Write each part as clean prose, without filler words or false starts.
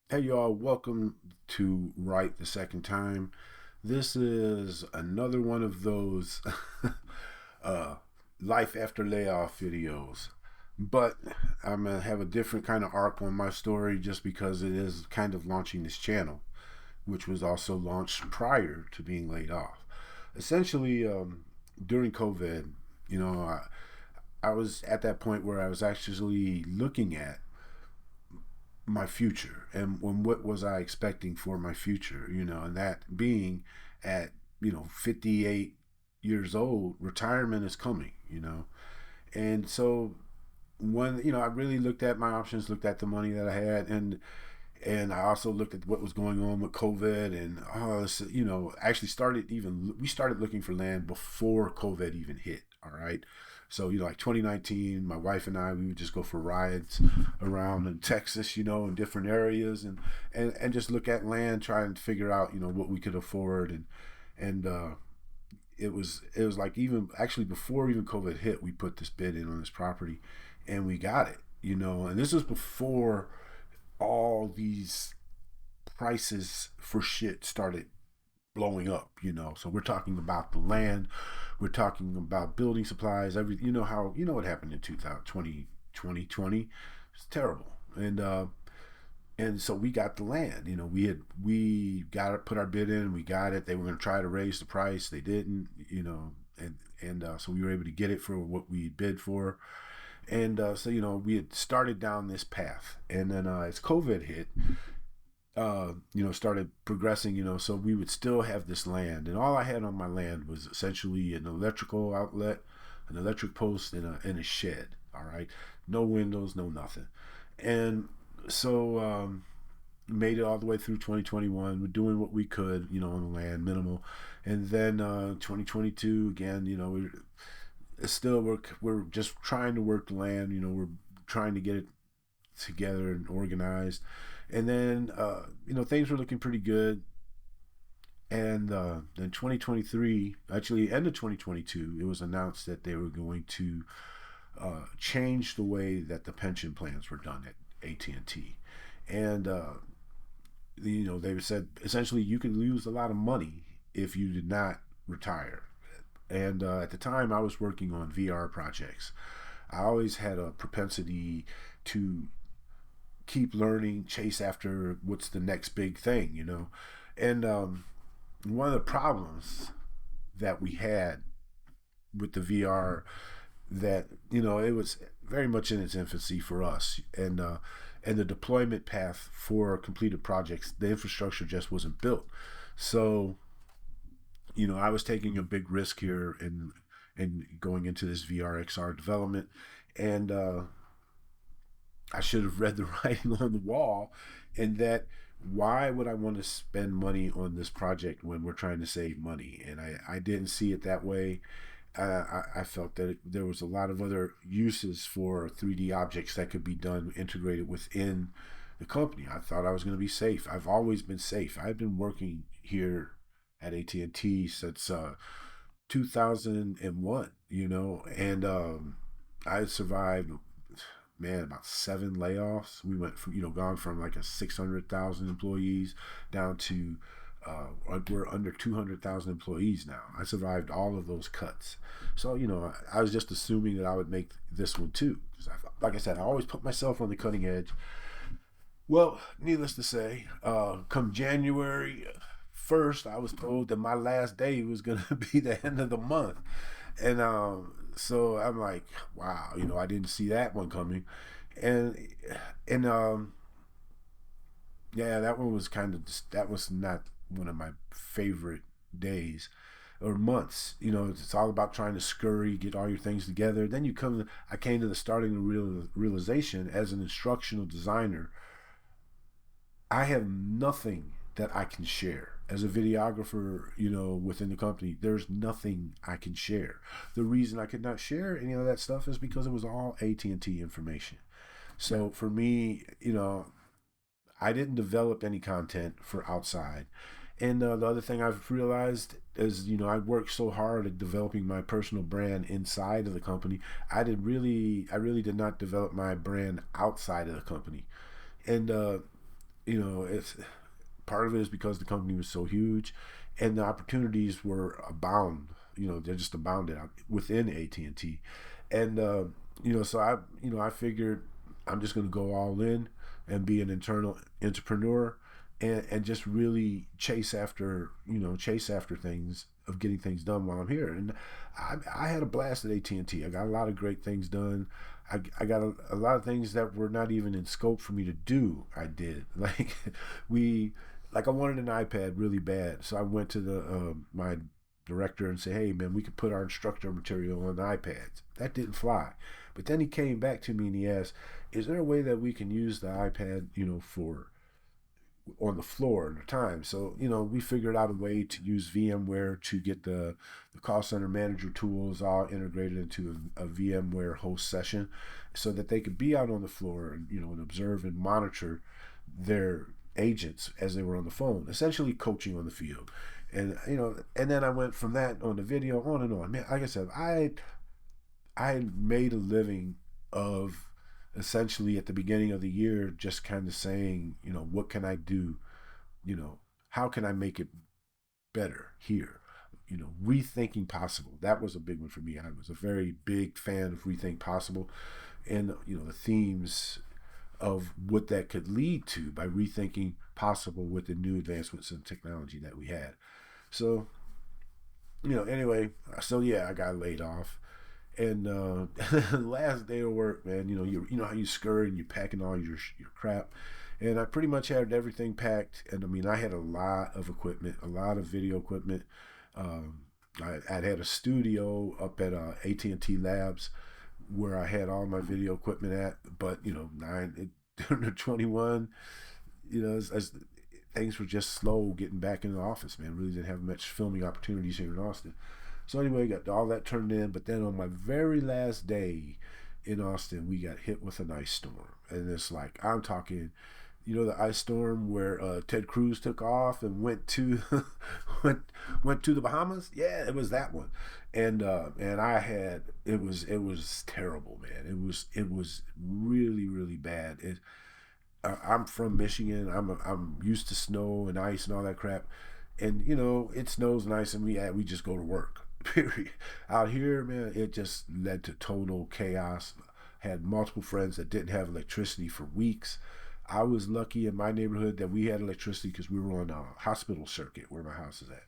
Hey y'all, welcome to Right the Second Time. This is another one of those uh, life after layoff videos. But I'm going to have a different kind of arc on my story just because it is kind of launching this channel, which was also launched prior to being laid off. Essentially, during COVID, you know, I was at that point where I was actually looking at my future and what was I expecting for my future, and that being at, 58 years old, retirement is coming, And so when, I really looked at my options, looked at the money that I had, and I also looked at what was going on with COVID and actually we started looking for land before COVID even hit. All right. So, like 2019, my wife and I, we would just go for rides around in Texas, in different areas and just look at land, trying to figure out, what we could afford. And it was like, even actually before even COVID hit, we put this bid in on this property and we got it, and this was before all these prices for shit started blowing up, So we're talking about the land, we're talking about building supplies, every what happened in 2020 2020. It's terrible. And so we got the land. We got it, put our bid in, we got it. They were going to try to raise the price, they didn't. So we were able to get it for what we bid for. And so we had started down this path, and then as COVID hit, started progressing, so we would still have this land. And all I had on my land was essentially an electrical outlet, an electric post, and a shed. All right. No windows, no nothing. And so made it all the way through 2021. We're doing what we could, on the land, minimal. And then 2022, again, we're just trying to work the land, we're trying to get it together and organized. And then things were looking pretty good. And then 2023, actually end of 2022, it was announced that they were going to change the way that the pension plans were done at AT&T. And they said essentially you could lose a lot of money if you did not retire. And at the time, I was working on VR projects. I always had a propensity to keep learning, chase after what's the next big thing, And one of the problems that we had with the VR, that it was very much in its infancy for us, and the deployment path for completed projects, the infrastructure just wasn't built. So I was taking a big risk here in going into this VR XR development, and I should have read the writing on the wall, and that why would I want to spend money on this project when we're trying to save money? And I didn't see it that way. I felt that there was a lot of other uses for 3D objects that could be done integrated within the company. I thought I was going to be safe. I've always been safe. I've been working here at AT&T since 2001, and I survived, man, about 7 layoffs. We went from, gone from like a 600,000 employees down to we're under 200,000 employees now. I survived all of those cuts. So, I was just assuming that I would make this one too. Like I said, I always put myself on the cutting edge. Well, needless to say, come January 1st, I was told that my last day was going to be the end of the month. And so I'm like, wow, I didn't see that one coming. And and yeah, that one was that was not one of my favorite days or months. It's all about trying to scurry, get all your things together. Then I came to the starting realization, as an instructional designer, I have nothing that I can share. As a videographer, within the company, there's nothing I can share. The reason I could not share any of that stuff is because it was all AT&T information. So for me, I didn't develop any content for outside. And the other thing I've realized is, I worked so hard at developing my personal brand inside of the company. I really did not develop my brand outside of the company. And it's part of it is because the company was so huge, and the opportunities were abound. They're just abounded within AT&T, and so I figured I'm just going to go all in and be an internal entrepreneur, and just really chase after things of getting things done while I'm here. And I had a blast at AT&T. I got a lot of great things done. I got a lot of things that were not even in scope for me to do. I did we I wanted an iPad really bad, so I went to the my director and said, "Hey man, we could put our instructor material on the iPads." That didn't fly. But then he came back to me and he asked, "Is there a way that we can use the iPad, for on the floor at the time?" So we figured out a way to use VMware to get the call center manager tools all integrated into a VMware host session, so that they could be out on the floor and and observe and monitor their agents as they were on the phone, essentially coaching on the field. And and then I went from that on the video on and on. Man, like I said, I made a living of essentially at the beginning of the year just kind of saying, what can I do? How can I make it better here? Rethinking possible. That was a big one for me. I was a very big fan of Rethink Possible, and the themes of what that could lead to by rethinking possible with the new advancements in technology that we had. So, anyway, so yeah, I got laid off. And last day of work, man, you know how you scurry and you're packing all your crap, and I pretty much had everything packed. And I mean, I had a lot of equipment, a lot of video equipment. I'd had a studio up at AT&T Labs where I had all my video equipment at, but during the 21, as things were just slow getting back in the office, man. Really didn't have much filming opportunities here in Austin. So anyway, got all that turned in, but then on my very last day in Austin, we got hit with an ice storm, and it's like I'm talking, the ice storm where Ted Cruz took off and went to went to the Bahamas. Yeah, it was that one, and I had it was terrible, man. It was really really bad. I'm from Michigan. I'm used to snow and ice and all that crap, and it snows and ice, and we just go to work. Period. Out here, man, it just led to total chaos. Had multiple friends that didn't have electricity for weeks. I was lucky in my neighborhood that we had electricity because we were on a hospital circuit where my house is at.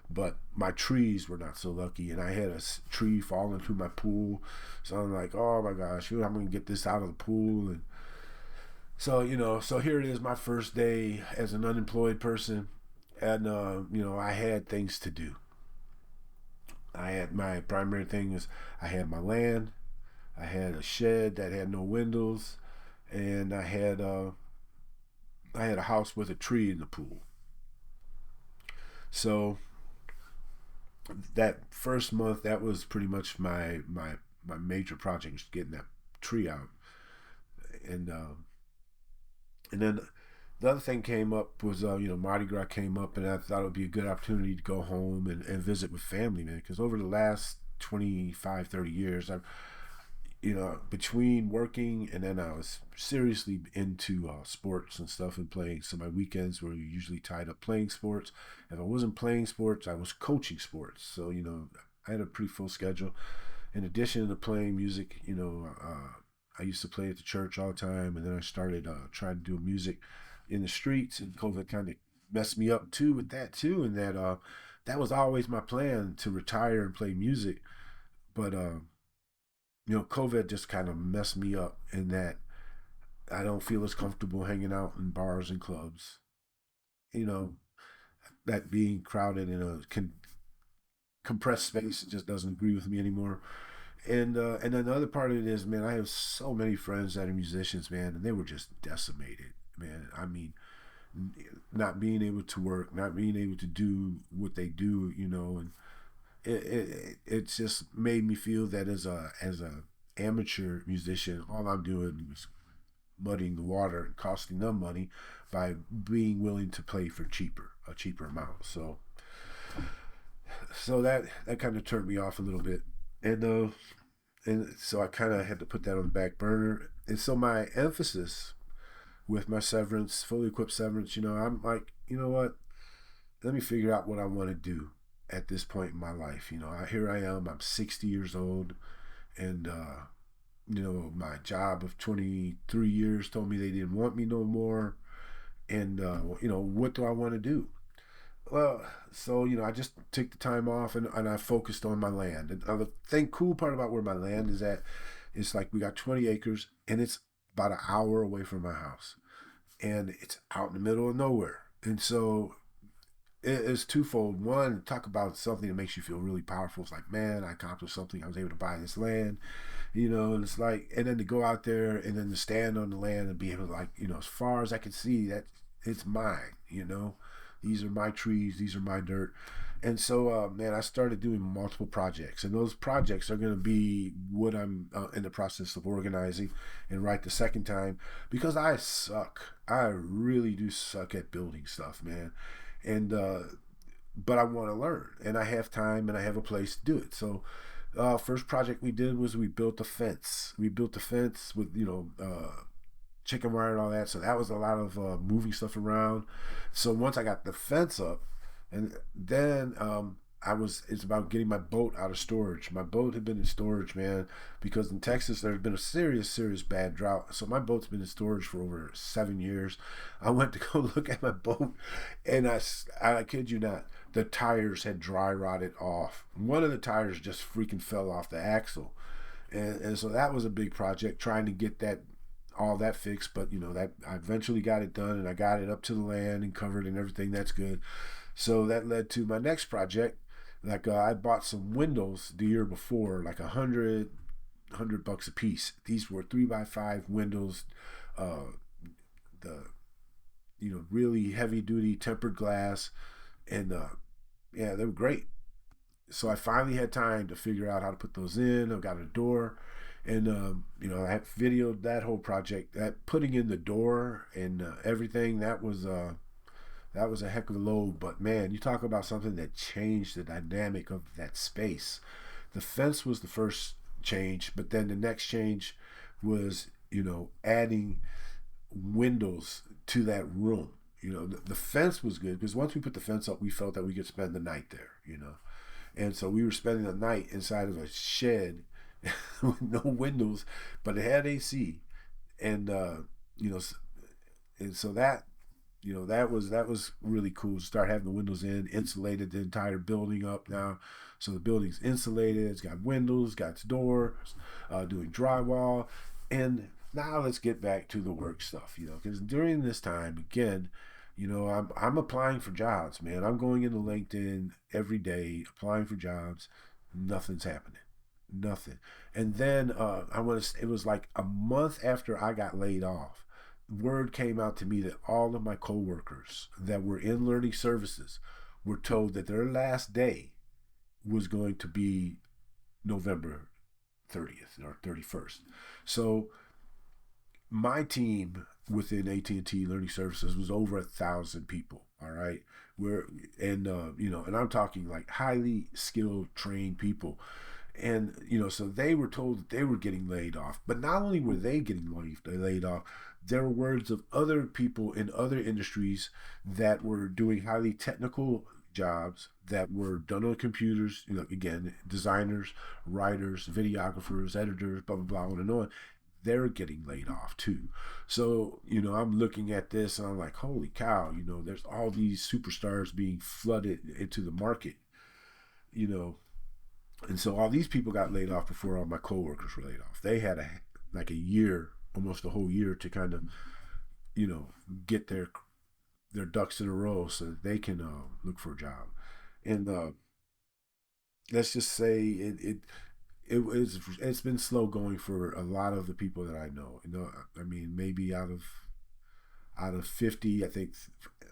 But my trees were not so lucky, and I had a tree fall into my pool. So I'm like, oh my gosh, I'm gonna get this out of the pool. And so so here it is, my first day as an unemployed person, and I had things to do. I had my primary thing is I had my land, I had a shed that had no windows, and I had a house with a tree in the pool. So that first month, that was pretty much my major project, was getting that tree out, and then the other thing came up was Mardi Gras came up, and I thought it would be a good opportunity to go home and visit with family, man, because over the last 25, 30 years, I've between working and then I was seriously into sports and stuff and playing. So my weekends were usually tied up playing sports. If I wasn't playing sports, I was coaching sports. So I had a pretty full schedule. In addition to playing music, I used to play at the church all the time, and then I started trying to do music in the streets, and COVID kind of messed me up too with that too, and that was always my plan, to retire and play music, but COVID just kind of messed me up in that I don't feel as comfortable hanging out in bars and clubs. You know, that being crowded in a compressed space just doesn't agree with me anymore. And then the other part of it is, man, I have so many friends that are musicians, man, and they were just decimated, man. I mean, not being able to work, not being able to do what they do, and it just made me feel that as a amateur musician, all I'm doing is muddying the water and costing them money by being willing to play for a cheaper amount. So that kind of turned me off a little bit, and so I kind of had to put that on the back burner. And so my emphasis with my severance, fully equipped severance, I'm like, you know what? Let me figure out what I want to do at this point in my life. Here I am. I'm 60 years old, and my job of 23 years told me they didn't want me no more. And what do I want to do? Well, so I just took the time off, and I focused on my land. And the cool part about where my land is at, it's like we got 20 acres, and it's about an hour away from my house, and it's out in the middle of nowhere. And so it's twofold. One, talk about something that makes you feel really powerful. It's like, man, I accomplished something. I was able to buy this land, and it's like, and then to go out there and then to stand on the land and be able to, like, as far as I can see, that it's mine. These are my trees, these are my dirt. And so, man, I started doing multiple projects, and those projects are going to be what I'm in the process of organizing and right the second time, because I suck. I really do suck at building stuff, man. And but I want to learn, and I have time, and I have a place to do it. So first project we did was we built a fence. We built a fence with chicken wire and all that. So that was a lot of moving stuff around. So once I got the fence up, and then it's about getting my boat out of storage. My boat had been in storage, man, because in Texas there's been a serious bad drought. So my boat's been in storage for over 7 years. I went to go look at my boat, and I kid you not, the tires had dry rotted off. One of the tires just freaking fell off the axle. And so that was a big project, trying to get all that fixed. But that I eventually got it done, and I got it up to the land and covered and everything. That's good. So that led to my next project. Like I bought some windows the year before, like $100 a piece. These were 3x5 windows, the really heavy duty tempered glass, and yeah, they were great. So I finally had time to figure out how to put those in. I got a door, and I had videoed that whole project. That putting in the door and everything, that was a heck of a load. But man, you talk about something that changed the dynamic of that space. The fence was the first change, but then the next change was adding windows to that room. The fence was good because once we put the fence up, we felt that we could spend the night there. And so we were spending the night inside of a shed with no windows, but it had AC. And you know, and so that was really cool to start having the windows insulated the entire building up now. So the building's insulated, it's got windows, got its doors, doing drywall. And now let's get back to the work stuff, because during this time, again, I'm applying for jobs, man. I'm going into LinkedIn every day, applying for jobs. Nothing's happening. Nothing. And then it was like a month after I got laid off, word came out to me that all of my coworkers that were in learning services were told that their last day was going to be November 30th or 31st. So my team within AT&T Learning Services was over 1,000 people. All right, and I'm talking like highly skilled, trained people, and so they were told that they were getting laid off. But not only were they getting laid off, there were words of other people in other industries that were doing highly technical jobs that were done on computers. Again, designers, writers, videographers, editors, blah blah blah, on and on. They're getting laid off too. So, I'm looking at this and I'm like, holy cow, there's all these superstars being flooded into the market, you know. And so all these people got laid off before all my coworkers were laid off. They had like a year, almost a whole year to kind of, get their ducks in a row so that they can look for a job. And let's just say it's been slow going for a lot of the people that I know. I mean, maybe out of 50, I think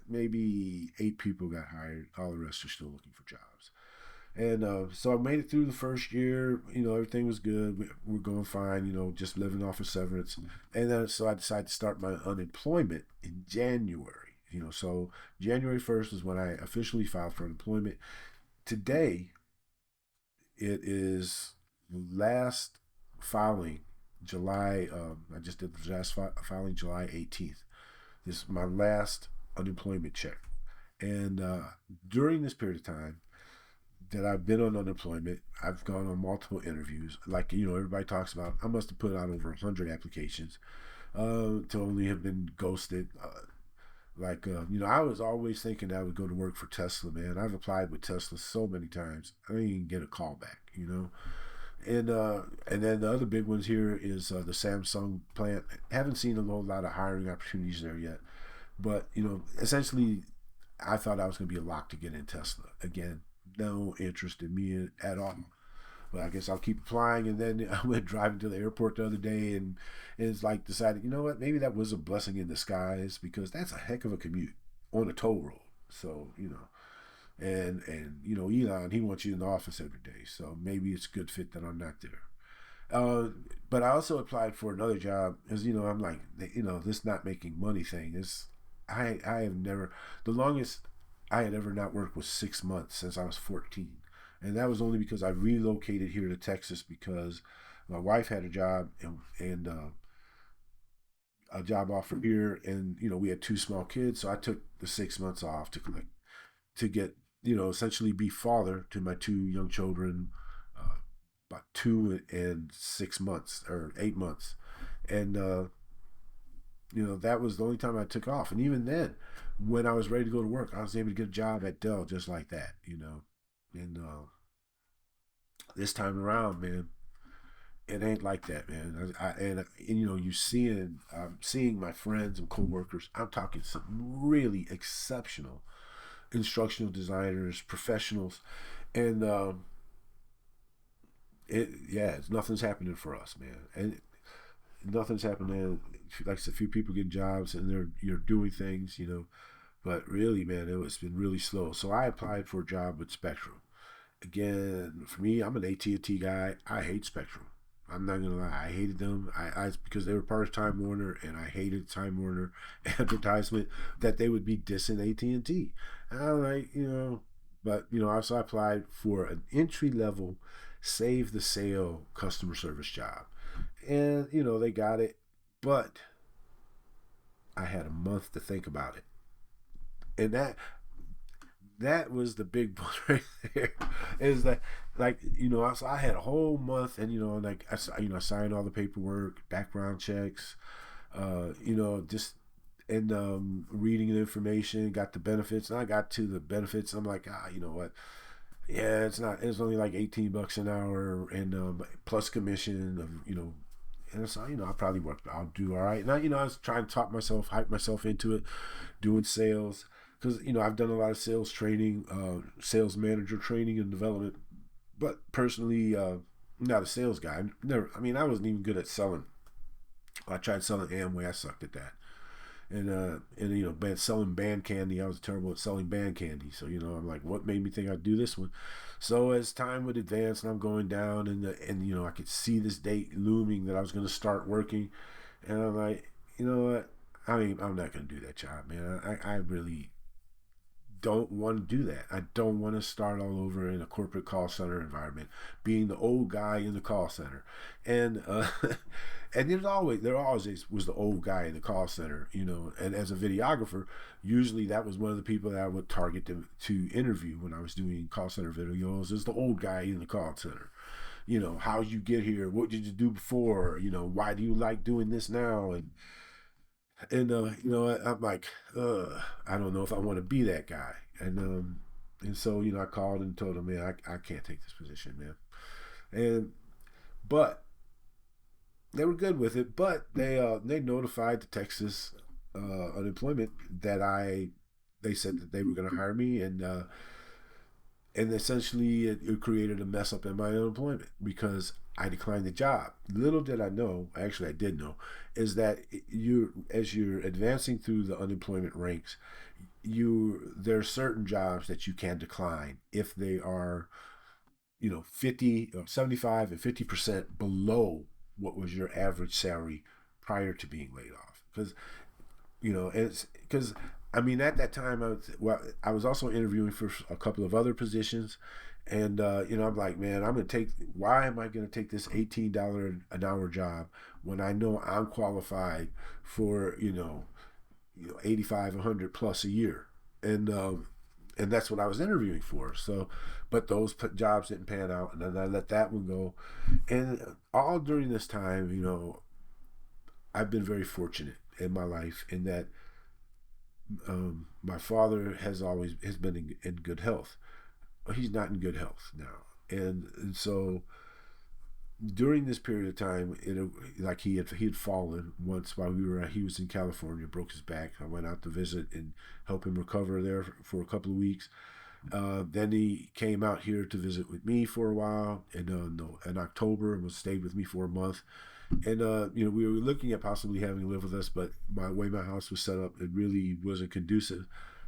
maybe 8 people got hired. All the rest are still looking for jobs. And so I made it through the first year. Everything was good. We're going fine. Just living off of severance. And then so I decided to start my unemployment in January. So January 1st is when I officially filed for unemployment. Today, it is last filing July. I just did the last filing July 18th. This is my last unemployment check. And during this period of time that I've been on unemployment, I've gone on multiple interviews. Like, everybody talks about, I must have put out over 100 applications to only have been ghosted. I was always thinking I would go to work for Tesla, man. I've applied with Tesla so many times. I didn't even get a call back. And then the other big ones here is the Samsung plant. Haven't seen a whole lot of hiring opportunities there yet. But, essentially, I thought I was going to be a lock to get in Tesla. Again, no interest in me at all. But I guess I'll keep applying. And then I went driving to the airport the other day, and it's like decided, you know what, maybe that was a blessing in disguise, because that's a heck of a commute on a toll road. So, and Elon, he wants you in the office every day. So maybe it's a good fit that I'm not there. But I also applied for another job because, I'm like, this not making money thing is, I have never, the longest I had ever not worked was 6 months since I was 14. And that was only because I relocated here to Texas because my wife had a job and a job offer here. And, we had two small kids. So I took the 6 months off to get, essentially be father to my two young children, about 2 and 6 months or 8 months. And, that was the only time I took off. And even then, when I was ready to go to work, I was able to get a job at Dell just like that. And this time around, man, it ain't like that, man. I'm seeing my friends and coworkers. I'm talking some really exceptional instructional designers, professionals, and nothing's happening for us, man. And nothing's happening. Like I said, a few people getting jobs and you're doing things, but really, man, it's been really slow. So I applied for a job with Spectrum. Again, for me, I'm an AT&T guy. I hate Spectrum. I'm not gonna lie, I hated them. I because they were part of Time Warner, and I hated Time Warner advertisement that they would be dissing AT&T. And I'm like, but also I applied for an entry level save the sale customer service job, and they got it, but I had a month to think about it, and that was the big one right there. Is that, like, so I had a whole month, and I signed all the paperwork, background checks, just and reading the information, got the benefits, and I got to the benefits. I'm like, you know what? Yeah, it's only like $18 an hour, and plus commission of. And so, I'll do all right. And I was trying to hype myself into it, doing sales, because I've done a lot of sales training, sales manager training and development. But personally, I'm not a sales guy. I wasn't even good at selling. I tried selling Amway. I sucked at that. And selling band candy, I was terrible at selling band candy. So I'm like, what made me think I'd do this one? So as time would advance, and I'm going down, and I could see this date looming that I was going to start working, and I'm like, you know what? I'm not going to do that job, man. I really don't want to do that. I don't want to start all over in a corporate call center environment, being the old guy in the call center, and and there always was the old guy in the call center, And as a videographer, usually that was one of the people that I would target to interview when I was doing call center videos. Is the old guy in the call center. How you get here? What did you do before? Why do you like doing this now? And I'm like, I don't know if I want to be that guy. And so I called and told him, man, I can't take this position, man. But they were good with it. But they notified the Texas unemployment that they said that they were going to hire me, and essentially it created a mess up in my unemployment because I declined the job. Little did I know, actually I did know, is that as you're advancing through the unemployment ranks, there are certain jobs that you can decline if they are 50 or 75 and 50% below what was your average salary prior to being laid off. Because it's because at that time I was also interviewing for a couple of other positions, and I'm like, man, why am I going to take this $18 an hour job when I know I'm qualified for 85, 100 plus a year, and that's what I was interviewing for. So, but those jobs didn't pan out, and then I let that one go. And all during this time, I've been very fortunate in my life in that my father has been in good health. He's not in good health now, and so during this period of time, like he had fallen once while he was in California, broke his back. I went out to visit and help him recover there for a couple of weeks. Then he came out here to visit with me for a while in October and stayed with me for a month. And we were looking at possibly having him live with us, but my way my house was set up, it really wasn't conducive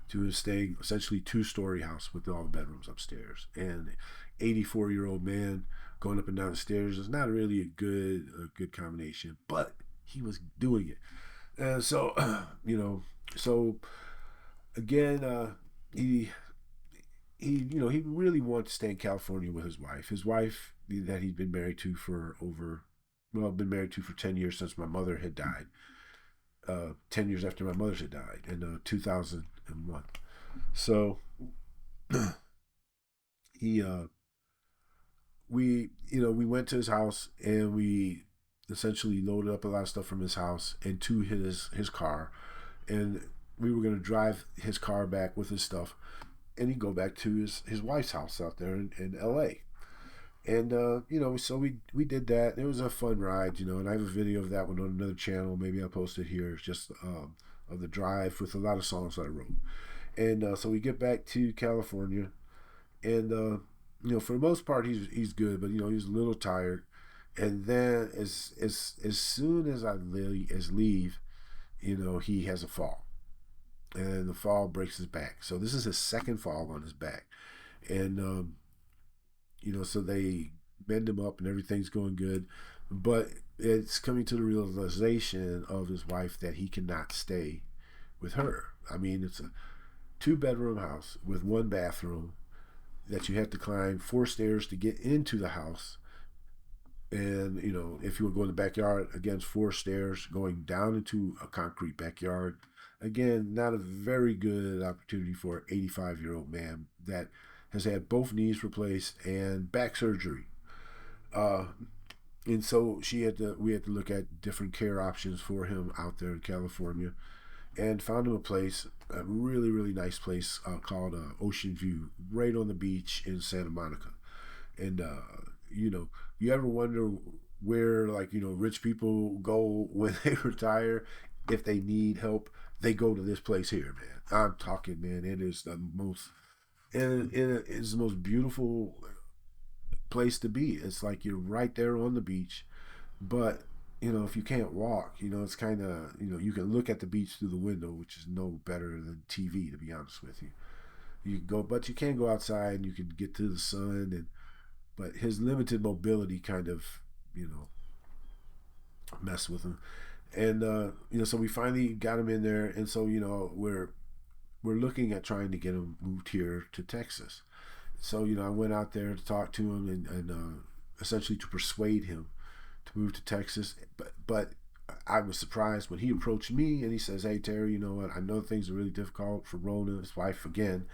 to him staying essentially two-story house with all the bedrooms upstairs. And 84-year-old man going up and down the stairs is not really a good combination, but he was doing it. And so so again, he really wanted to stay in California with his wife. His wife that he'd been married to for been married to for 10 years since my mother had died. 10 years after my mother had died in 2001. So he we went to his house and we essentially loaded up a lot of stuff from his house into his car, and we were going to drive his car back with his stuff, and he'd go back to his wife's house out there in L.A. And so we did that. It was a fun ride, and I have a video of that one on another channel. Maybe I'll post it here. It's just of the drive with a lot of songs that I wrote. And so we get back to California, and for the most part he's good, but he's a little tired. And then as soon as I leave, he has a fall, and the fall breaks his back. So this is his second fall on his back, and so they mend him up and everything's going good, but it's coming to the realization of his wife that he cannot stay with her. I mean, it's a 2-bedroom house with 1 bathroom that you have to climb 4 stairs to get into the house. And, if you would go in the backyard, again, 4 stairs going down into a concrete backyard. Again, not a very good opportunity for an 85-year-old man that has had both knees replaced and back surgery. And so we had to look at different care options for him out there in California, and found him a really, really nice place called Ocean View, right on the beach in Santa Monica. And, you ever wonder where, rich people go when they retire? If they need help, they go to this place here, man. I'm talking, man, it is the most beautiful place to be. It's like you're right there on the beach, but if you can't walk, it's kind of, you can look at the beach through the window, which is no better than TV, to be honest with you. You can go, but you can't go outside and you can get to the sun, but his limited mobility kind of, mess with him. And so we finally got him in there, and so we're looking at trying to get him moved here to Texas. So I went out there to talk to him and essentially to persuade him to move to Texas. But I was surprised when he approached me and he says, "Hey Terry, you know what? I know things are really difficult for Rona, his wife. Again,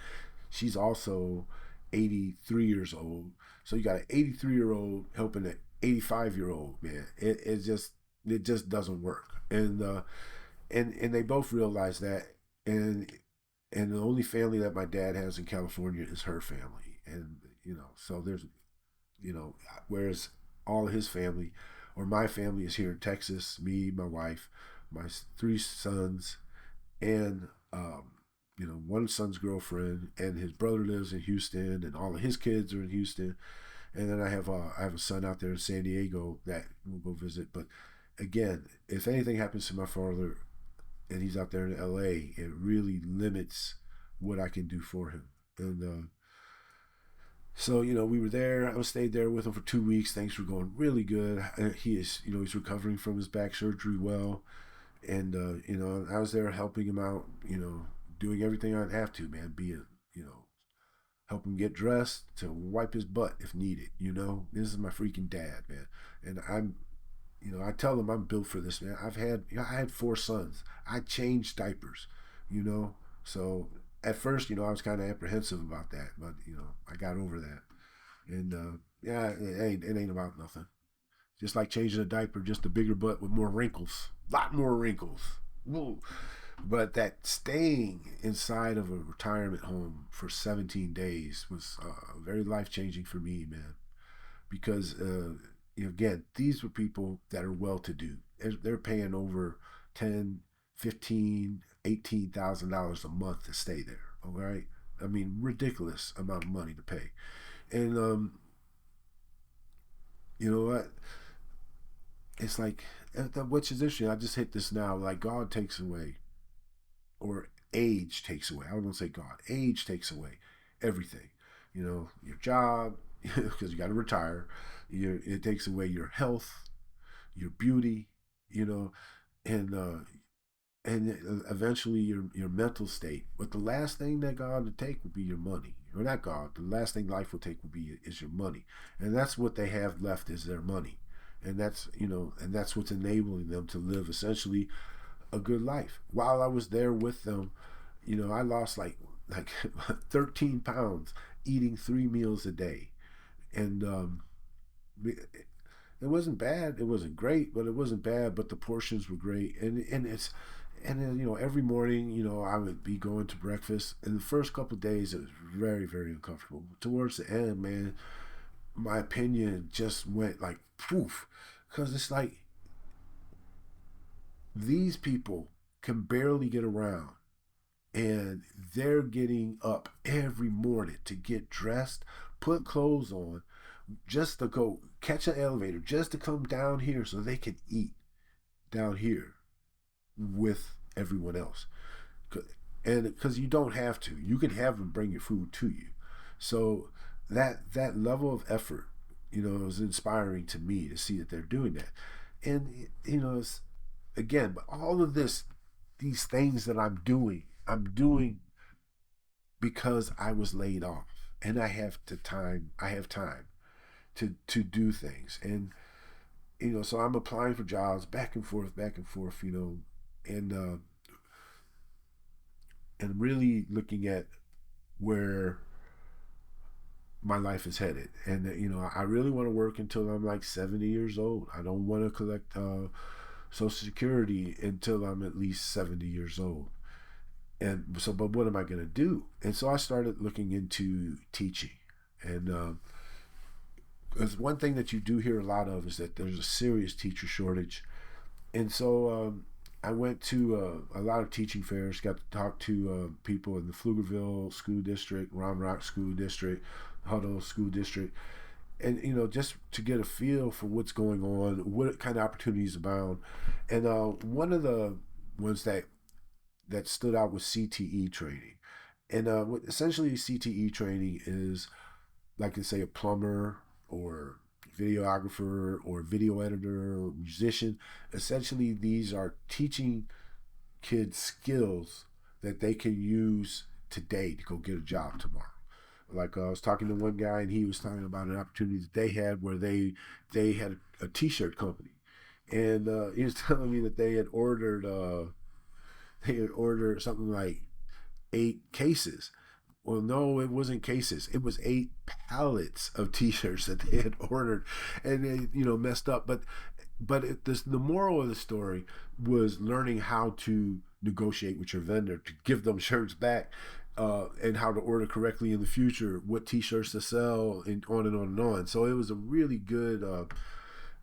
she's also 83 years old. So you got an 83-year-old helping an 85-year-old man. It just doesn't work." And they both realize that. And the only family that my dad has in California is her family. And, so there's, whereas all of his family or my family is here in Texas, me, my wife, my 3 sons, and, one son's girlfriend, and his brother lives in Houston, and all of his kids are in Houston. And then I have a son out there in San Diego that we'll go visit. But again, if anything happens to my father, and he's out there in LA, it really limits what I can do for him. And so we were there. I stayed there with him for 2 weeks. Things were going really good. He is, he's recovering from his back surgery well, and I was there helping him out. Doing everything I'd have to, man. Be it, help him get dressed, to wipe his butt if needed. This is my freaking dad, man, and I tell them I'm built for this, man. I had 4 sons. I changed diapers, you know. So at first, I was kind of apprehensive about that, but I got over that. And yeah, it ain't about nothing. Just like changing a diaper, just a bigger butt with more wrinkles, a lot more wrinkles. Woo. But that staying inside of a retirement home for 17 days was very life changing for me, man. Because again, these were people that are well to do. They're paying over 10, 15, $18,000 a month to stay there. All right, I mean, ridiculous amount of money to pay. And you know what? It's like, which is interesting. I just hit this now. Like, God takes away, or age takes away. I don't want to say God. Age takes away everything. Your job, because you got to retire. It takes away your health, your beauty, you know, and eventually your mental state. But the last thing that God will take will be your money, or not God. The last thing life will take will be is your money, and that's what they have left is their money, and that's what's enabling them to live essentially a good life. While I was there with them, I lost like 13 pounds eating 3 meals a day, and it wasn't bad. It wasn't great, but it wasn't bad. But the portions were great, and then every morning I would be going to breakfast. And the first couple of days it was very very uncomfortable. Towards the end, man, my opinion just went like poof, because it's like these people can barely get around, and they're getting up every morning to get dressed, put clothes on, just to go catch an elevator, just to come down here so they can eat down here with everyone else. And because you don't have to, you can have them bring your food to you. So that level of effort, is inspiring to me to see that they're doing that. And it's, again, but all of these things that I'm doing because I was laid off, and I have time to do things. And so I'm applying for jobs back and forth, and and really looking at where my life is headed. And I really want to work until I'm like 70 years old. I don't want to collect Social Security until I'm at least 70 years old. And so, but what am I going to do? And so I started looking into teaching. And because one thing that you do hear a lot of is that there's a serious teacher shortage. And so I went to a lot of teaching fairs, got to talk to people in the Pflugerville School District, Round Rock School District, Huddle School District, and just to get a feel for what's going on, what kind of opportunities abound. And one of the ones that stood out was CTE training. And essentially CTE training is, like I say, a plumber or videographer or video editor or musician. Essentially, these are teaching kids skills that they can use today to go get a job tomorrow. Like I was talking to one guy, and he was talking about an opportunity that they had where they had a T-shirt company, and he was telling me that they had ordered something like 8 cases. Well, no, it wasn't cases. It was 8 pallets of T-shirts that they had ordered, and they, messed up. But the moral of the story was learning how to negotiate with your vendor to give them shirts back, and how to order correctly in the future, what T-shirts to sell, and on and on and on. So it was a really good.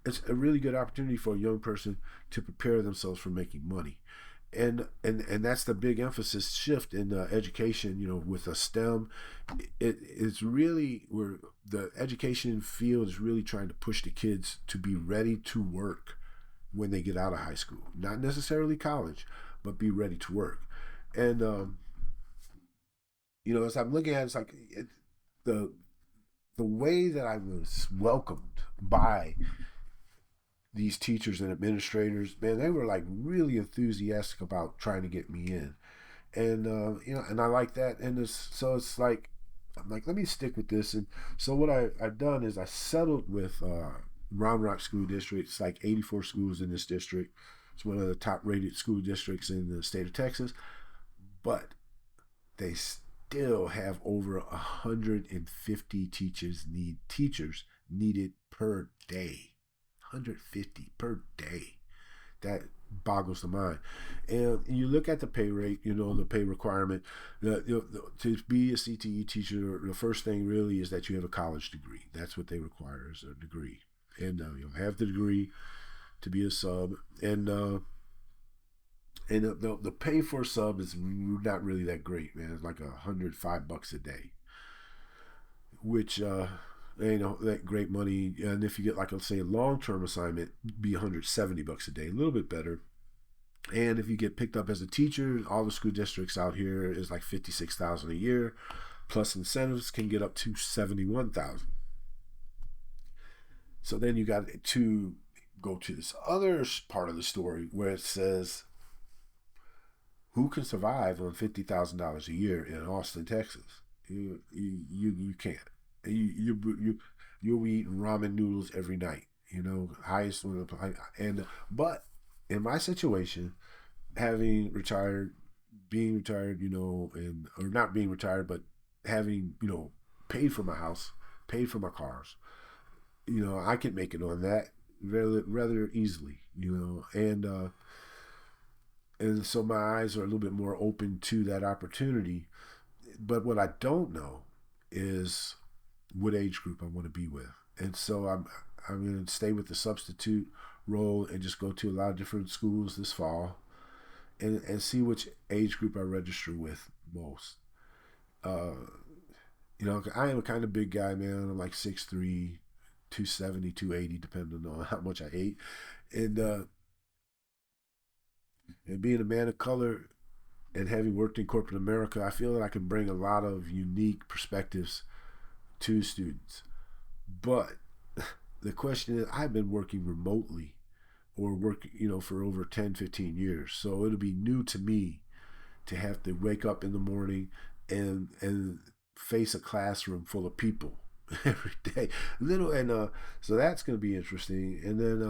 It's a really good opportunity for a young person to prepare themselves for making money. And that's the big emphasis shift in education, with a STEM. It's really where the education field is really trying to push the kids to be ready to work when they get out of high school, not necessarily college, but be ready to work. And as I'm looking at it, it's like the the way that I was welcomed by these teachers and administrators, man, they were like really enthusiastic about trying to get me in. And and I like that. And it's like, I'm like, let me stick with this. And so what I've done is I settled with Round Rock School District. It's like 84 schools in this district. It's one of the top rated school districts in the state of Texas. But they still have over 150 teachers needed per day. 150 per day. That boggles the mind. And you look at the pay rate, the pay requirement. To be a CTE teacher, the first thing really is that you have a college degree. That's what they require, is a degree. And you'll have the degree to be a sub. And the pay for a sub is not really that great, man. It's like $105 a day, which ain't that great money. And if you get, like, let's say, a long-term assignment, be $170 a day, a little bit better. And if you get picked up as a teacher, all the school districts out here is like $56,000 a year, plus incentives can get up to $71,000. So then you got to go to this other part of the story where it says, who can survive on $50,000 a year in Austin, Texas? You can't. You'll be eating ramen noodles every night. Highest one. But in my situation, having retired, being retired, or not being retired, but having paid for my house, paid for my cars, I can make it on that rather easily. And so my eyes are a little bit more open to that opportunity. But what I don't know is what age group I want to be with. And so I'm going to stay with the substitute role and just go to a lot of different schools this fall and see which age group I register with most. I am a kind of big guy, man. I'm like 6'3", 270, 280, depending on how much I ate. And being a man of color and having worked in corporate America, I feel that I can bring a lot of unique perspectives to students. But the question is, I've been working remotely or working, for over 10, 15 years. So it'll be new to me to have to wake up in the morning and face a classroom full of people every day. So that's going to be interesting. And then,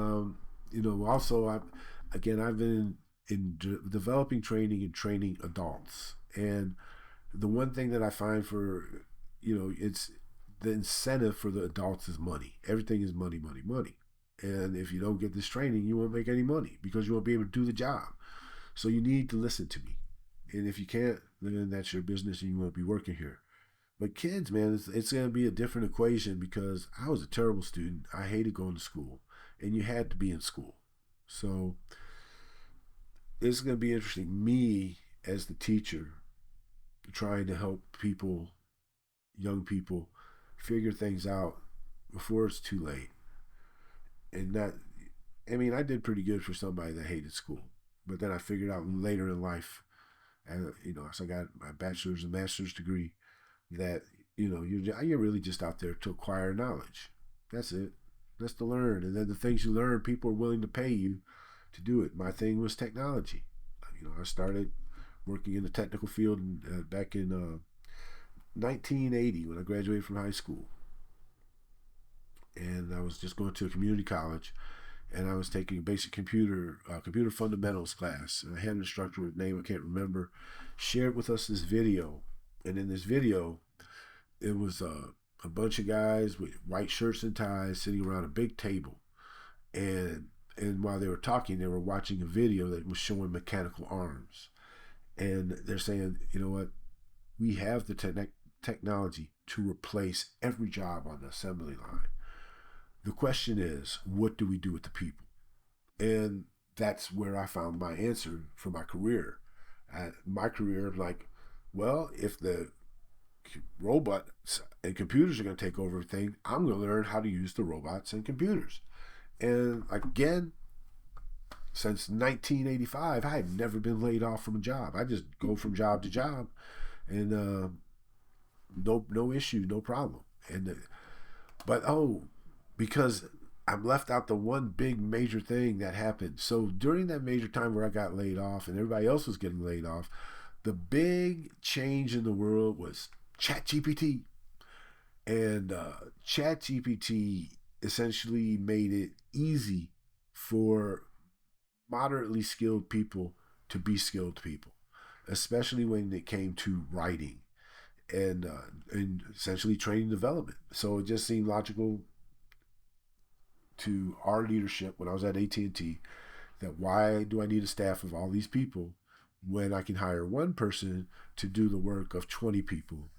also I've been in developing training and training adults. And the one thing that I find for, it's the incentive for the adults is money. Everything is money, money, money. And if you don't get this training, you won't make any money because you won't be able to do the job. So you need to listen to me. And if you can't, then that's your business and you won't be working here. But kids, man, it's going to be a different equation because I was a terrible student. I hated going to school. And you had to be in school. So it's going to be interesting. Me, as the teacher, trying to help people, young people, figure things out before it's too late. And I did pretty good for somebody that hated school. But then I figured out later in life, so I got my bachelor's and master's degree, that, you're really just out there to acquire knowledge. That's it. That's to learn. And then the things you learn, people are willing to pay you to do it. My thing was technology. I started working in the technical field back in 1980 when I graduated from high school. And I was just going to a community college, and I was taking a basic computer fundamentals class. And I had an instructor with a name I can't remember, shared with us this video. And in this video, it was a bunch of guys with white shirts and ties sitting around a big table. And while they were talking, they were watching a video that was showing mechanical arms. And they're saying, you know what? We have the technology to replace every job on the assembly line. The question is, what do we do with the people? And that's where I found my answer for my career. My career, if the robots and computers are going to take over everything, I'm going to learn how to use the robots and computers. And again, since 1985, I had never been laid off from a job. I just go from job to job, and no issue, no problem. Because I'm left out the one big major thing that happened. So during that major time where I got laid off and everybody else was getting laid off, the big change in the world was ChatGPT. And ChatGPT essentially made it easy for moderately skilled people to be skilled people, especially when it came to writing and essentially training development. So it just seemed logical to our leadership when I was at AT&T that why do I need a staff of all these people when I can hire one person to do the work of 20 people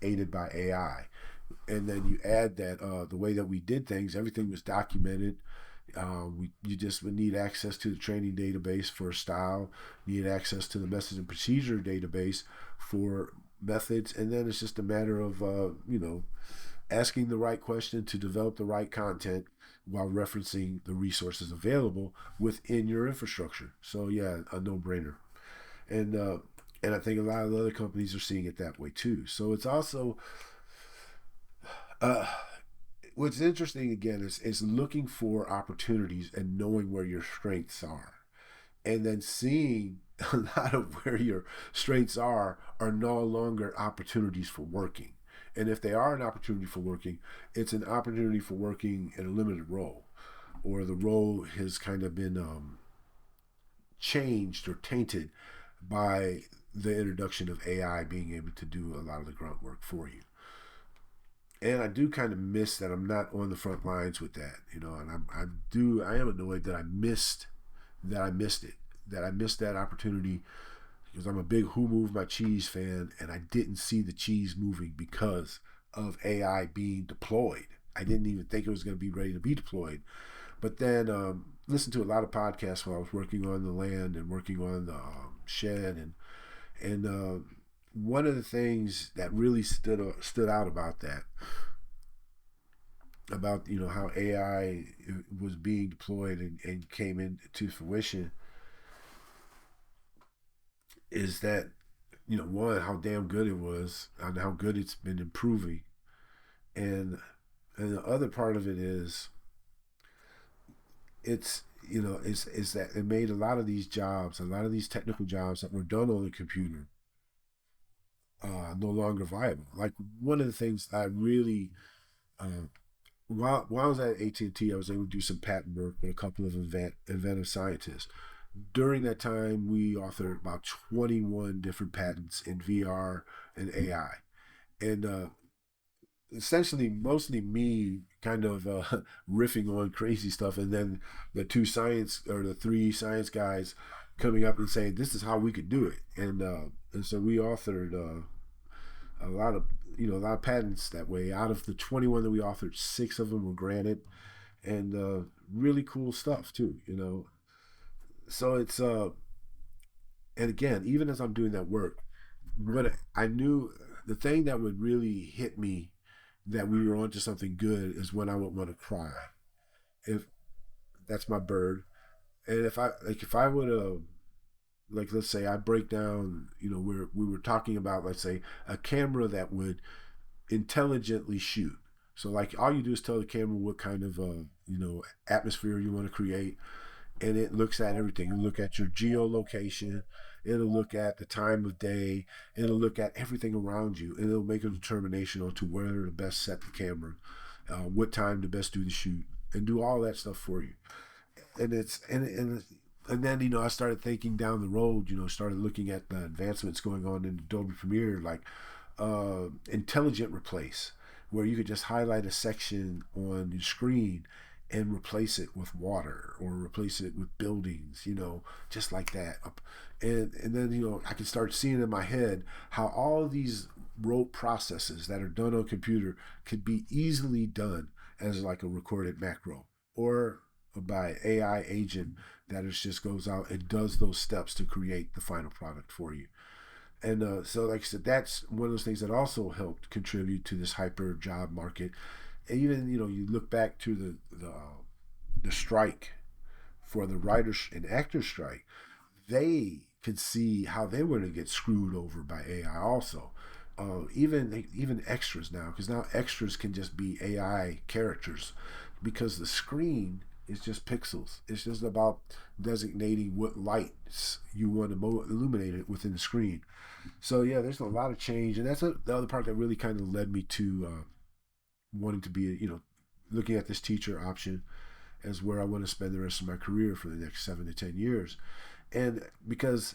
aided by AI? And then you add that the way that we did things, everything was documented. You just would need access to the training database for style, need access to the message and procedure database for methods, and then it's just a matter of asking the right question to develop the right content while referencing the resources available within your infrastructure. So yeah, a no-brainer. And and I think a lot of other companies are seeing it that way too. So it's also uh, what's interesting again is looking for opportunities and knowing where your strengths are, and then seeing a lot of where your strengths are no longer opportunities for working. And if they are an opportunity for working, it's an opportunity for working in a limited role, or the role has kind of been changed or tainted by the introduction of AI being able to do a lot of the grunt work for you. And I do kind of miss that I'm not on the front lines with that, and I am annoyed that I missed it, that I missed that opportunity because I'm a big Who Moved My Cheese fan, and I didn't see the cheese moving because of AI being deployed. I didn't even think it was going to be ready to be deployed. But then listened to a lot of podcasts while I was working on the land and working on the shed, and one of the things that really stood out about that, about how AI was being deployed and came into fruition, is that one, how damn good it was and how good it's been improving, and the other part of it is it's is that it made a lot of these jobs, a lot of these technical jobs that were done on the computer, no longer viable. Like one of the things I really uh, while I was at AT&T, I was able to do some patent work with a couple of inventive scientists. During that time, we authored about 21 different patents in VR and AI. And essentially, mostly me kind of riffing on crazy stuff, and then the three science guys coming up and saying, this is how we could do it. And so we authored a lot of a lot of patents that way. Out of the 21 that we authored, 6 of them were granted, and really cool stuff too. So it's and again, even as I'm doing that work, what I knew, the thing that would really hit me that we were onto something good is when I would want to cry. If that's my bird, and if I would have, like, let's say I break down, we were talking about, let's say, a camera that would intelligently shoot. So like all you do is tell the camera what kind of atmosphere you want to create, and it looks at everything. It'll look at your geolocation, it'll look at the time of day, it'll look at everything around you, and it'll make a determination on to where to best set the camera, what time to best do the shoot, and do all that stuff for you. And it's and then I started thinking down the road. Started looking at the advancements going on in Adobe Premiere, like intelligent replace, where you could just highlight a section on your screen and replace it with water or replace it with buildings, just like that. And then I can start seeing in my head how all of these rote processes that are done on computer could be easily done as like a recorded macro, or by AI agent that is just goes out and does those steps to create the final product for you. And so, like I said, that's one of those things that also helped contribute to this hyper job market. And even you look back to the strike for the writers and actors strike, they could see how they were going to get screwed over by AI also. Even extras now, because now extras can just be AI characters, because the screen is just pixels. It's just about designating what lights you want to illuminate it within the screen. So yeah, there's a lot of change, and that's the other part that really kind of led me to wanting to be looking at this teacher option as where I want to spend the rest of my career for the next 7 to 10 years. And because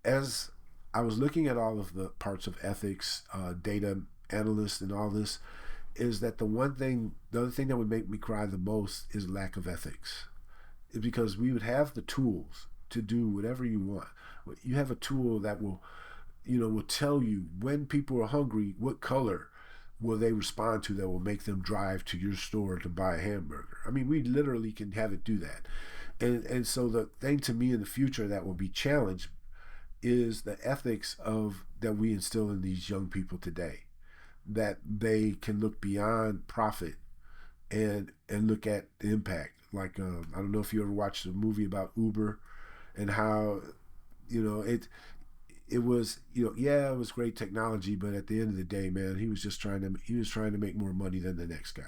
as I was looking at all of the parts of ethics, data analyst, and all this, is that the other thing that would make me cry the most is lack of ethics. It's because we would have the tools to do whatever you want. You have a tool that will tell you when people are hungry, what color will they respond to that will make them drive to your store to buy a hamburger. I mean, we literally can have it do that. And so the thing to me in the future that will be challenged is the ethics of that we instill in these young people today, that they can look beyond profit and look at the impact. Like I don't know if you ever watched a movie about Uber and how you know it was yeah, it was great technology, but at the end of the day, man, he was trying to make more money than the next guy.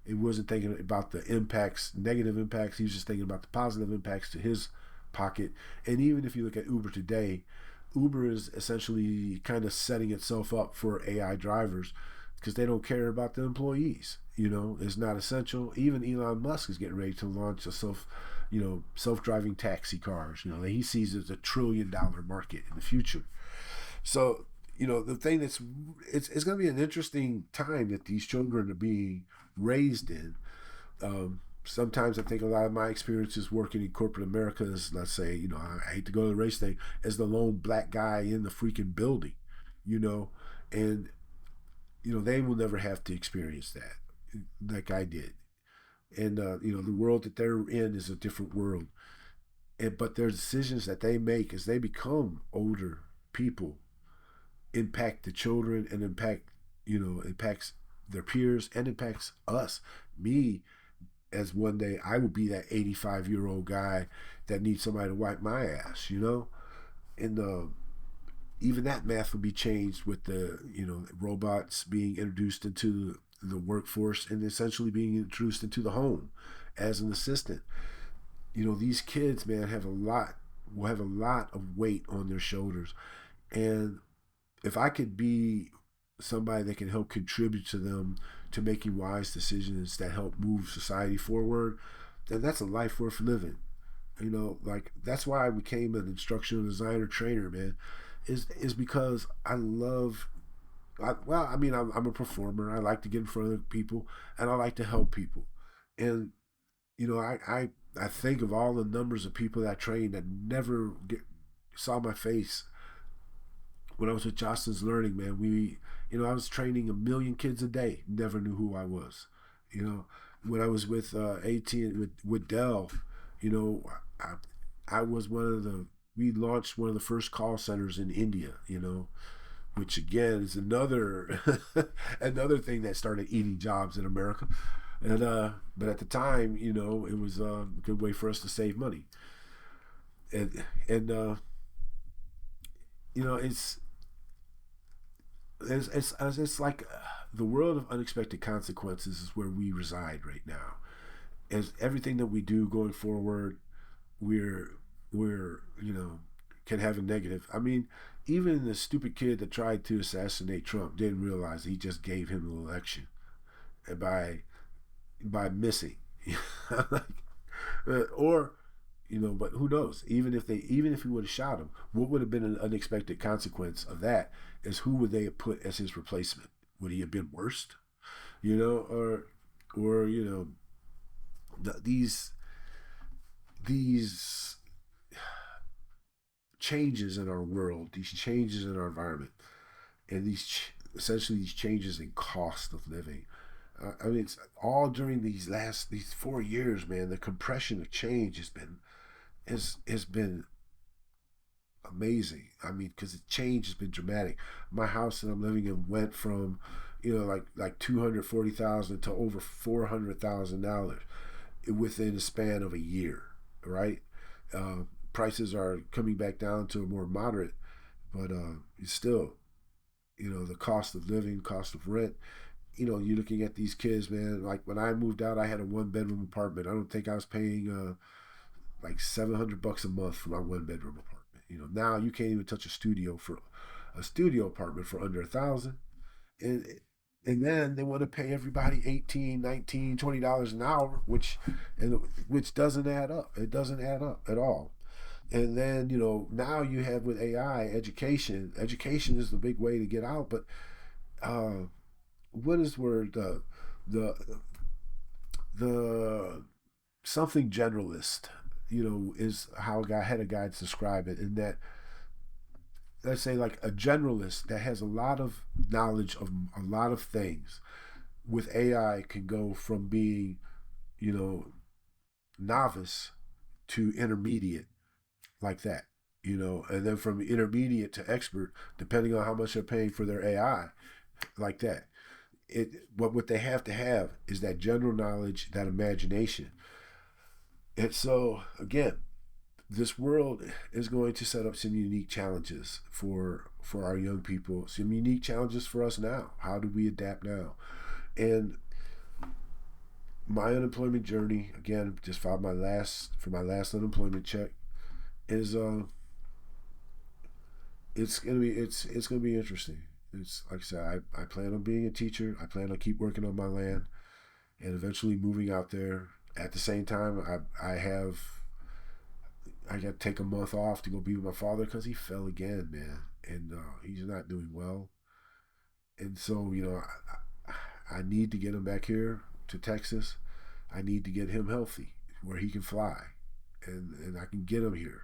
He wasn't thinking about the impacts, negative impacts. He was just thinking about the positive impacts to his pocket. And even if you look at Uber today, Uber is essentially kind of setting itself up for AI drivers because they don't care about the employees. It's not essential. Even Elon Musk is getting ready to launch a self-driving taxi cars. He sees it as $1 trillion market in the future. So, the thing it's going to be an interesting time that these children are being raised in. Sometimes I think a lot of my experiences working in corporate America is, let's say, I hate to go to the race thing, as the lone black guy in the freaking building, and, they will never have to experience that like I did. And, the world that they're in is a different world. But their decisions that they make as they become older people impact the children and impacts their peers and impacts us, me, as one day I will be that 85-year-old guy that needs somebody to wipe my ass. And even that math will be changed with the robots being introduced into the workforce and essentially being introduced into the home as an assistant. These kids, man, will have a lot of weight on their shoulders. And if I could be somebody that can help contribute to them to making wise decisions that help move society forward, then that's a life worth living. Like that's why I became an instructional designer trainer, man. Is because I love. I'm a performer. I like to get in front of people, and I like to help people. And I think of all the numbers of people that I trained that never saw my face when I was with Jocelyn's Learning, man. I was training 1 million kids a day, never knew who I was. When I was with AT with Dell, you know, I was we launched one of the first call centers in India. Which again is another another thing that started eating jobs in America. And but at the time, it was a good way for us to save money. And you know, it's like the world of unexpected consequences is where we reside right now. As everything that we do going forward, we're can have a negative. I mean, even the stupid kid that tried to assassinate Trump didn't realize he just gave him the election by missing. Like, or but who knows? Even if he would have shot him, what would have been an unexpected consequence of that is who would they have put as his replacement? Would he have been worse? Or these these changes in our world, these changes in our environment, and essentially these changes in cost of living. I mean, it's all during these 4 years, man. The compression of change has been amazing. I mean, because the change has been dramatic. My house that I'm living in went from, like 240,000 to over $400,000 within a span of a year, right? Prices are coming back down to a more moderate, but it's still, the cost of living, cost of rent. You're looking at these kids, man. Like when I moved out, I had a 1 bedroom apartment. I don't think I was paying like $700 a month for my 1 bedroom apartment. Now you can't even touch a studio apartment for under 1,000. And And then they want to pay everybody 18, 19, $20 an hour, which doesn't add up. It doesn't add up at all. And then, now you have with AI education. Education is the big way to get out, but uh, what is the word? The the something generalist, is how I had a guy describe it. In that, let's say, like a generalist that has a lot of knowledge of a lot of things, with AI can go from being, you know, novice to intermediate, like that, and then from intermediate to expert, depending on how much they're paying for their AI, like that. What they have to have is that general knowledge, that imagination. And so again, this world is going to set up some unique challenges for our young people, some unique challenges for us now. How do we adapt now? And my unemployment journey, again, just filed my last unemployment check, is it's gonna be interesting. It's like I said, I plan on being a teacher. I plan on keep working on my land and eventually moving out there. At the same time, I got to take a month off to go be with my father because he fell again, man, and he's not doing well. And so, I need to get him back here to Texas. I need to get him healthy where he can fly, and I can get him here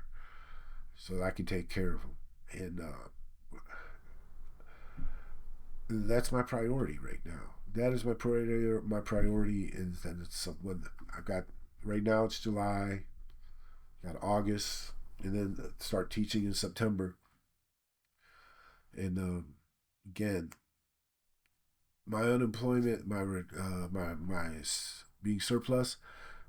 so that I can take care of him. And that's my priority right now. That is my priority. My priority is that it's something I got right now. It's July, got August, and then start teaching in September. And again, my unemployment, my being surplus,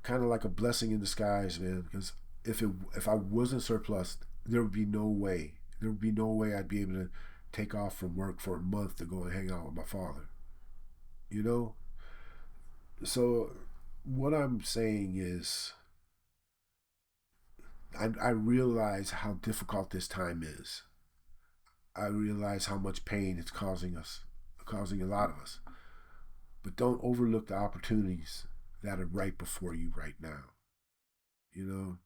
kind of like a blessing in disguise, man. Because if I wasn't surplus, there would be no way. There would be no way I'd be able to take off from work for a month to go and hang out with my father. You know. So what I'm saying is, I realize how difficult this time is. I realize how much pain it's causing us, causing a lot of us. But don't overlook the opportunities that are right before you right now. You know,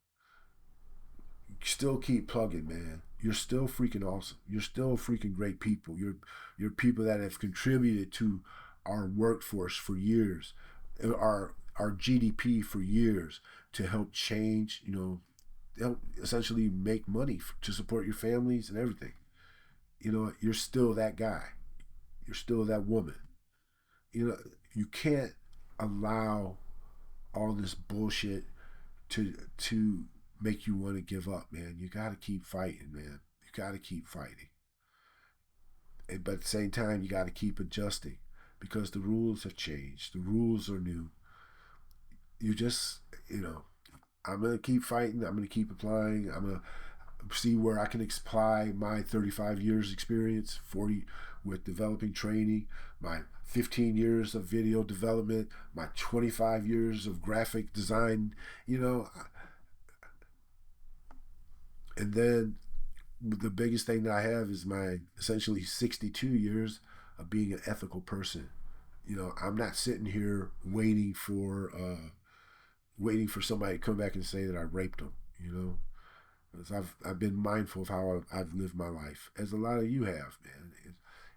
still keep plugging, man. You're still freaking awesome. You're still freaking great people. You're people that have contributed to our workforce for years, our GDP for years, to help change. Help essentially make money to support your families and everything. You're still that guy. You're still that woman. You can't allow all this bullshit to make you want to give up, man. You got to keep fighting, man. You got to keep fighting. But at the same time, you got to keep adjusting because the rules have changed. The rules are new. You just, I'm going to keep fighting. I'm going to keep applying. I'm going to see where I can apply my 35 years experience, 40 with developing training, my 15 years of video development, my 25 years of graphic design, you know, and then the biggest thing that I have is my essentially 62 years of being an ethical person. I'm not sitting here waiting for somebody to come back and say that I raped them. Because I've been mindful of how I've lived my life, as a lot of you have, man.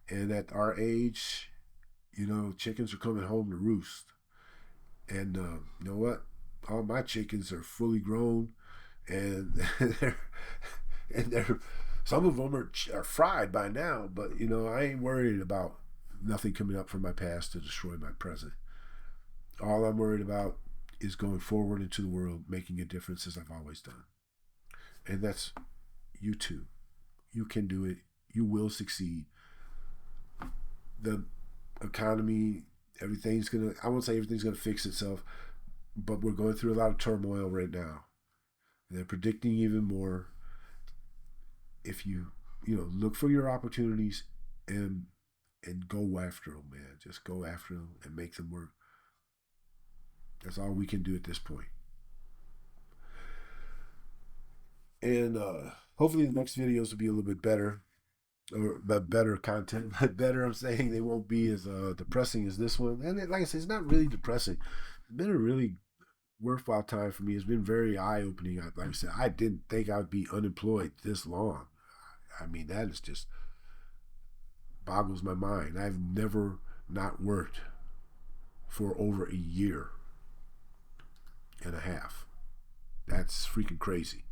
And at our age, chickens are coming home to roost. And you know what? All my chickens are fully grown, and they're and they're some of them are fried by now. But I ain't worried about nothing coming up from my past to destroy my present. All I'm worried about is going forward into the world, making a difference as I've always done. And that's you too. You can do it. You will succeed. The economy, I won't say everything's gonna fix itself, but we're going through a lot of turmoil right now. And they're predicting even more. If you look for your opportunities and go after them, man. Just go after them and make them work. That's all we can do at this point. And hopefully the next videos will be a little bit better. or but better content. But better, I'm saying they won't be as depressing as this one. And like I said, it's not really depressing. It's been a really worthwhile time for me. It's been very eye opening. Like I said, I didn't think I'd be unemployed this long. I mean, that is just boggles my mind. I've never not worked for over a year and a half. That's freaking crazy.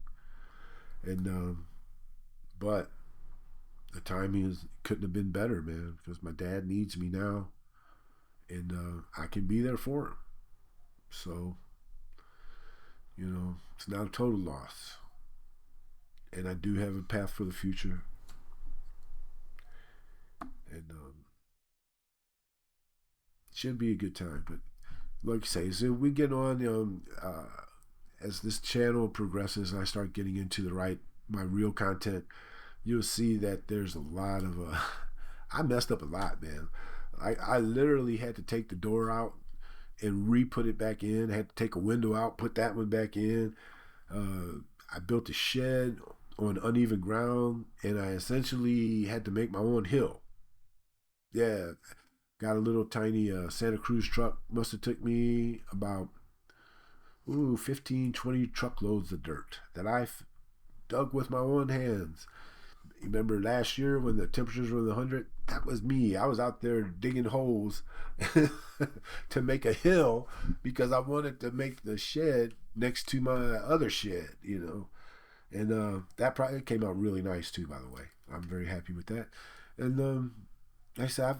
And but the timing couldn't have been better, man. Because my dad needs me now, and I can be there for him. So it's not a total loss, and I do have a path for the future. And it should be a good time. But like I say, so we get on as this channel progresses and I start getting into my real content, you'll see that there's a lot of I messed up a lot, man. I literally had to take the door out and re-put it back in. I had to take a window out, put that one back in. I built a shed on uneven ground, and I essentially had to make my own hill. Yeah, got a little tiny Santa Cruz truck. Must have took me about 15, 20 truckloads of dirt that I dug with my own hands. Remember last year when the temperatures were in the 100? That was me. I was out there digging holes to make a hill because I wanted to make the shed next to my other shed. And that project came out really nice too, by the way. I'm very happy with that. And like I said,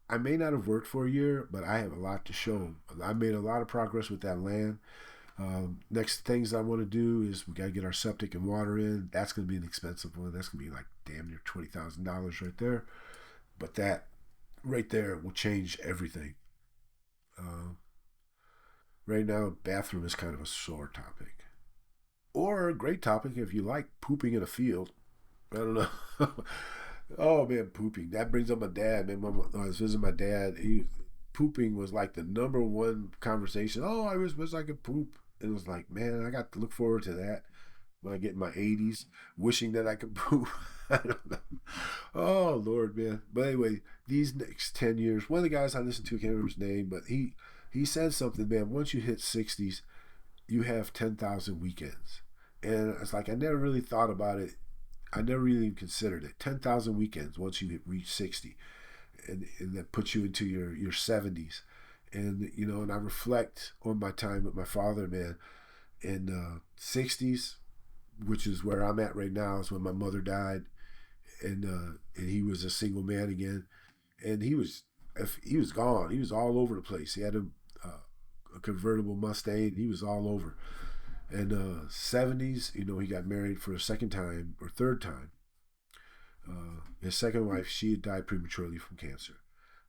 I may not have worked for a year, but I have a lot to show. I made a lot of progress with that land. Next things I want to do is we got to get our septic and water in. That's going to be an expensive one. That's going to be like damn near $20,000 right there. But that right there will change everything. Uh, right now, bathroom is kind of a sore topic, or a great topic if you like pooping in a field. I don't know. Oh man, pooping. That brings up my dad. Man, when I was visiting my dad, pooping was like the number one conversation. Oh, I wish I could poop. And it was like, man, I got to look forward to that when I get in my 80s, wishing that I could poop. I don't know. Oh Lord, man. But anyway, these next 10 years, one of the guys I listened to, I can't remember his name, but he said something, man. Once you hit 60s, you have 10,000 weekends. And it's like I never really thought about it. I never really considered it. 10,000 weekends once you reach 60, and that puts you into your 70s. And I reflect on my time with my father, man. In 60s, which is where I'm at right now, is when my mother died, and he was a single man again, and he was gone. He was all over the place. He had a convertible Mustang. He was all over. And 70s, he got married for a second time or third time. His second wife, she had died prematurely from cancer.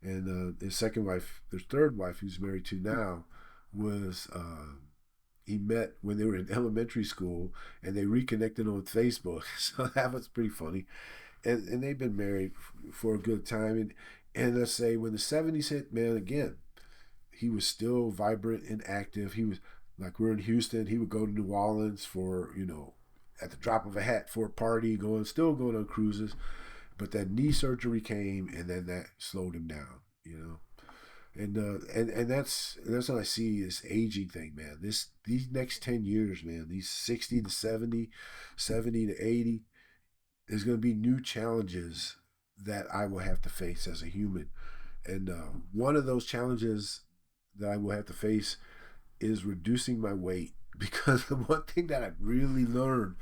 And his second wife, their third wife, who's married to now, was he met when they were in elementary school, and they reconnected on Facebook. So that was pretty funny. And they've been married for a good time. And let's say when the 70s hit, man, again, he was still vibrant and active. He was like, we're in Houston. He would go to New Orleans for, at the drop of a hat for a party, still going on cruises. But that knee surgery came, and then that slowed him down. And that's what I see, this aging thing, man. These next 10 years, man, these 60 to 70, 70 to 80, there's going to be new challenges that I will have to face as a human. And one of those challenges that I will have to face is reducing my weight. Because the one thing that I really learned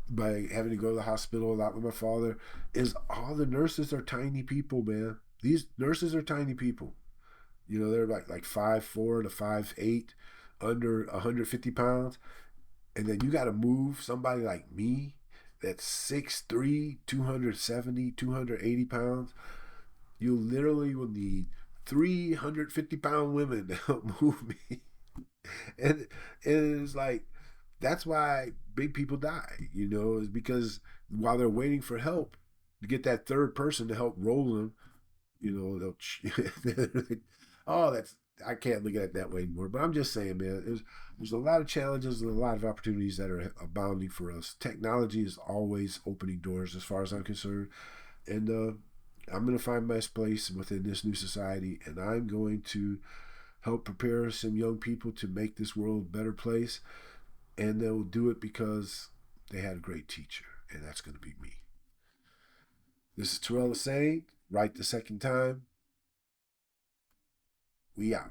by having to go to the hospital a lot with my father is all the nurses are tiny people, man. These nurses are tiny people. They're like 5'4" to 5'8", under 150 pounds. And then you got to move somebody like me that's 6'3", 270, 280 pounds. You literally will need 350-pound women to help move me. And it's like, that's why big people die, is because while they're waiting for help to get that third person to help roll them, they'll oh, I can't look at it that way anymore. But I'm just saying, man, there's a lot of challenges and a lot of opportunities that are abounding for us. Technology is always opening doors, as far as I'm concerned, and I'm going to find my place within this new society, and I'm going to help prepare some young people to make this world a better place, and they'll do it because they had a great teacher, and that's going to be me. This is Terrell saying, right the second time. We out.